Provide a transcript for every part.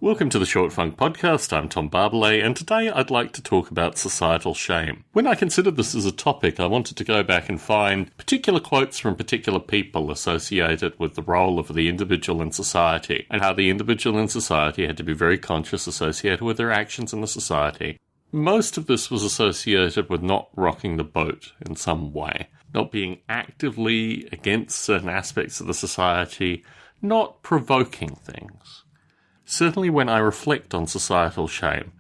Welcome to the Short Funk Podcast. I'm Tom Barbalet, and today I'd like to talk about societal shame. When I considered this as a topic, I wanted to go back and find particular quotes from particular people associated with the role of the individual in society, and how the individual in society had to be very conscious associated with their actions in the society. Most of this was associated with not rocking the boat in some way, not being actively against certain aspects of the society, not provoking things. Certainly when I reflect on societal shame,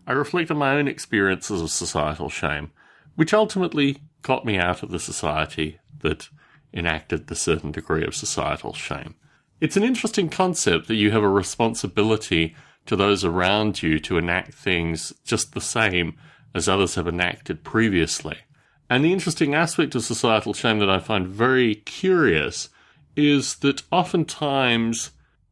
I reflect on my own experiences of societal shame, which ultimately got me out of the society that enacted the certain degree of societal shame. It's an interesting concept that you have a responsibility to those around you to enact things just the same as others have enacted previously. And the interesting aspect of societal shame that I find very curious is that oftentimes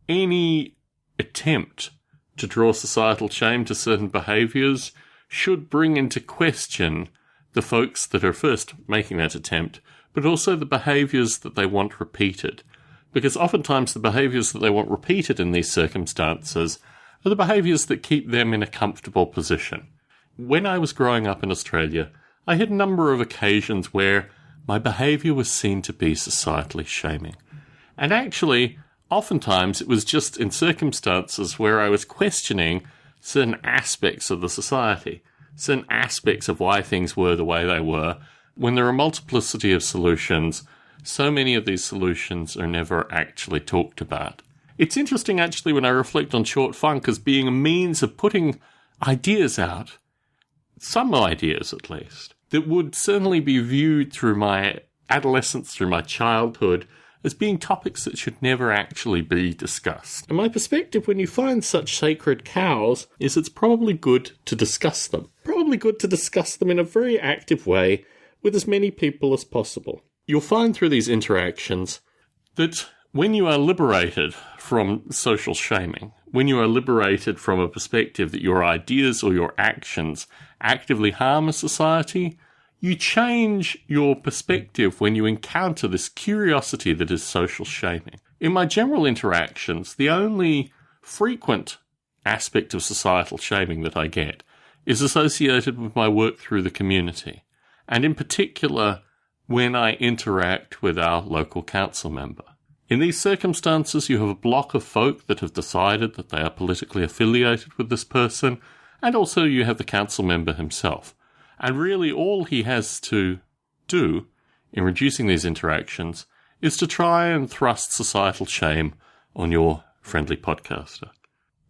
any attempt to draw societal shame to certain behaviours should bring into question the folks that are first making that attempt, but also the behaviours that they want repeated. Because oftentimes the behaviours that they want repeated in these circumstances are the behaviours that keep them in a comfortable position. When I was growing up in Australia, I had a number of occasions where my behaviour was seen to be societally shaming. And actually, oftentimes it was just in circumstances where I was questioning certain aspects of the society, certain aspects of why things were the way they were. When there are a multiplicity of solutions, so many of these solutions are never actually talked about. It's interesting actually when I reflect on Short Funk as being a means of putting ideas out, some ideas at least, that would certainly be viewed through my adolescence, through my childhood, as being topics that should never actually be discussed. And my perspective when you find such sacred cows is it's probably good to discuss them. Probably good to discuss them in a very active way with as many people as possible. You'll find through these interactions that when you are liberated from social shaming, when you are liberated from a perspective that your ideas or your actions actively harm a society, you change your perspective when you encounter this curiosity that is social shaming. In my general interactions, the only frequent aspect of societal shaming that I get is associated with my work through the community, and in particular when I interact with our local council member. In these circumstances, you have a block of folk that have decided that they are politically affiliated with this person, and also you have the council member himself. And really all he has to do in reducing these interactions is to try and thrust societal shame on your friendly podcaster.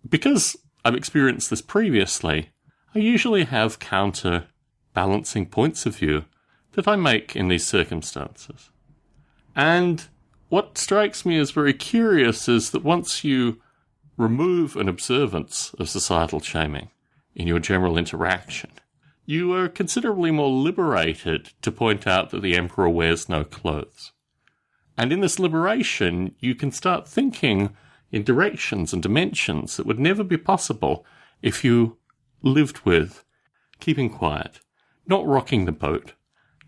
Because I've experienced this previously, I usually have counter-balancing points of view that I make in these circumstances. And what strikes me as very curious is that once you remove an observance of societal shaming in your general interaction, you are considerably more liberated to point out that the emperor wears no clothes. And in this liberation, you can start thinking in directions and dimensions that would never be possible if you lived with keeping quiet, not rocking the boat,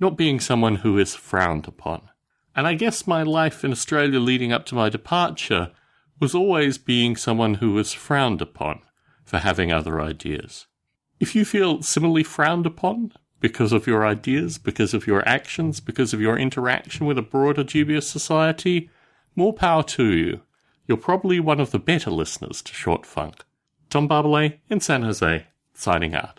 not being someone who is frowned upon. And I guess my life in Australia leading up to my departure was always being someone who was frowned upon for having other ideas. If you feel similarly frowned upon because of your ideas, because of your actions, because of your interaction with a broader dubious society, more power to you. You're probably one of the better listeners to Short Funk. Tom Barbalet in San Jose, signing out.